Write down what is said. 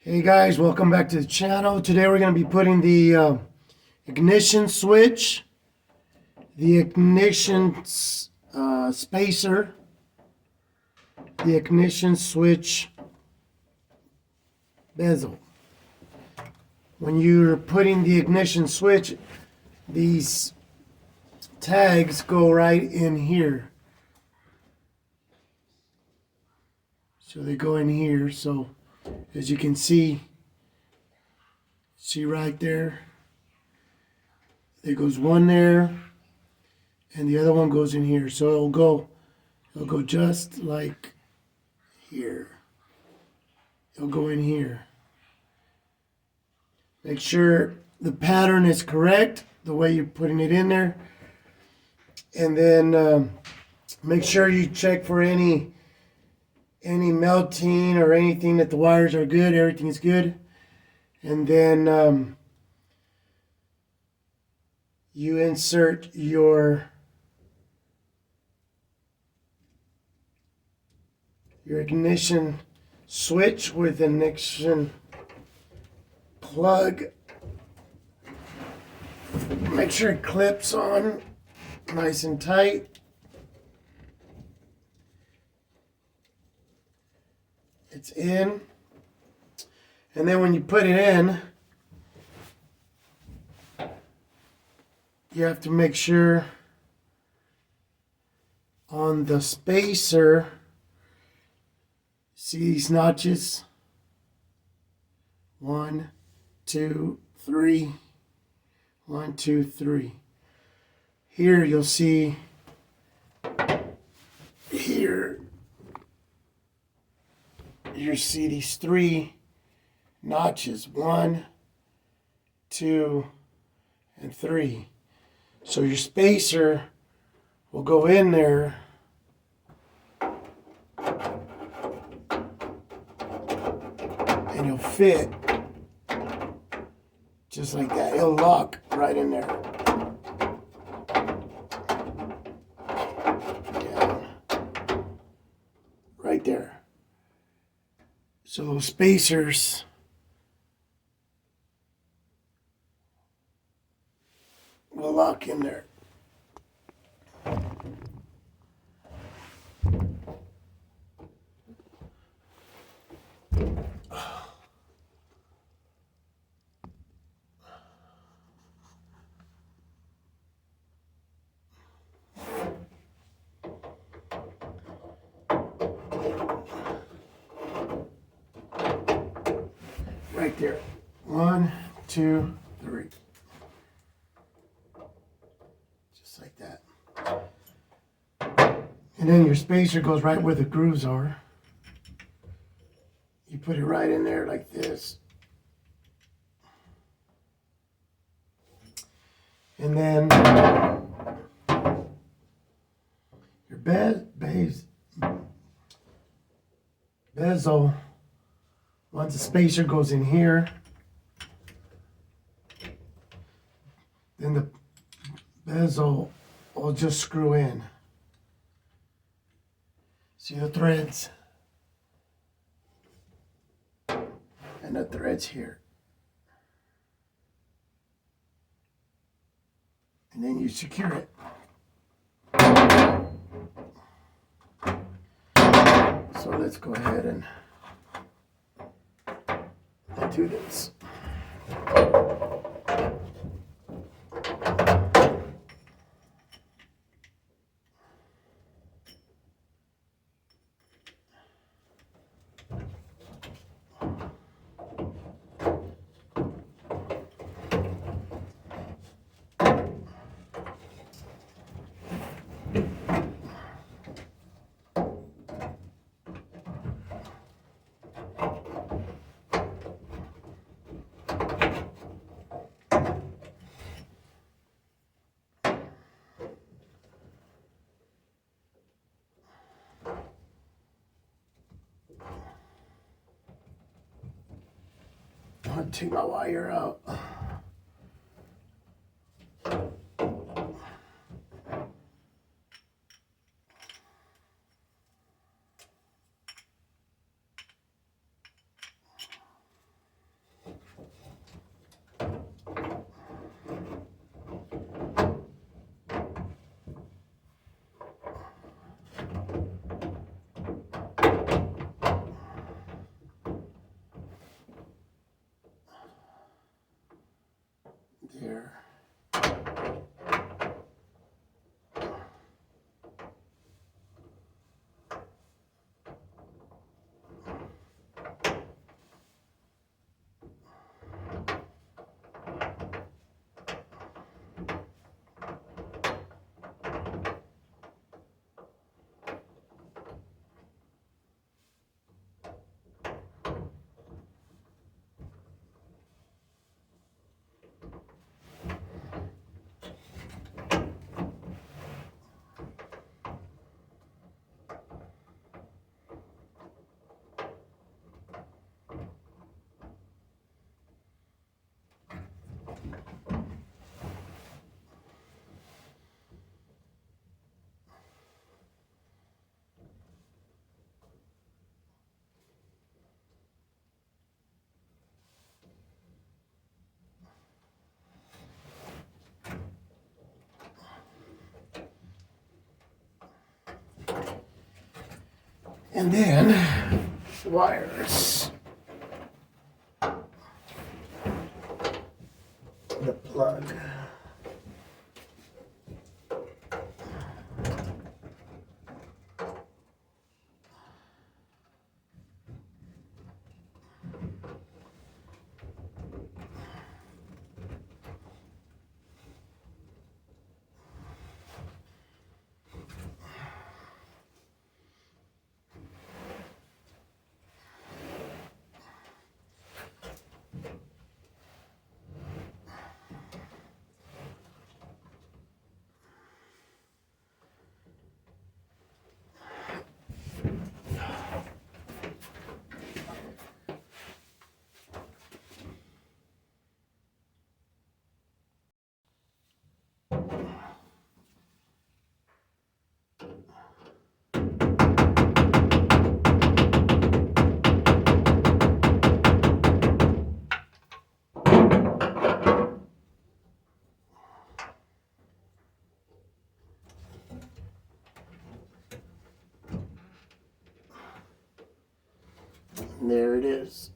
Hey guys, welcome back to the channel. Today we're going to be putting the ignition switch, the ignition spacer, the ignition switch bezel. When you're putting the ignition switch, these tags go right in here. So they go in here. So as you can see right there, there goes one there, and the other one goes in here. So it'll go just like here. It'll go in here. Make sure the pattern is correct, the way you're putting it in there. And then make sure you check for any melting or anything, that the wires are good, everything is good. And then you insert your ignition switch with an ignition plug. Make sure it clips on nice and tight. It's in. And then when you put it in, you have to make sure on the spacer, see these notches? 1, 2, 3. 1, 2, 3. Here you'll see here. You see these 3 notches. 1, 2, and 3. So your spacer will go in there and it'll fit just like that. It'll lock right in there. Down. Right there. So those spacers will lock in there. Right there. 1, 2, 3. Just like that. And then your spacer goes right where the grooves are. You put it right in there like this. And then your bezel, once the spacer goes in here, then the bezel will just screw in. See the threads? And the threads here. And then you secure it. So let's go ahead and do this. I'll take my wire out. And then wires. The plug. There it is.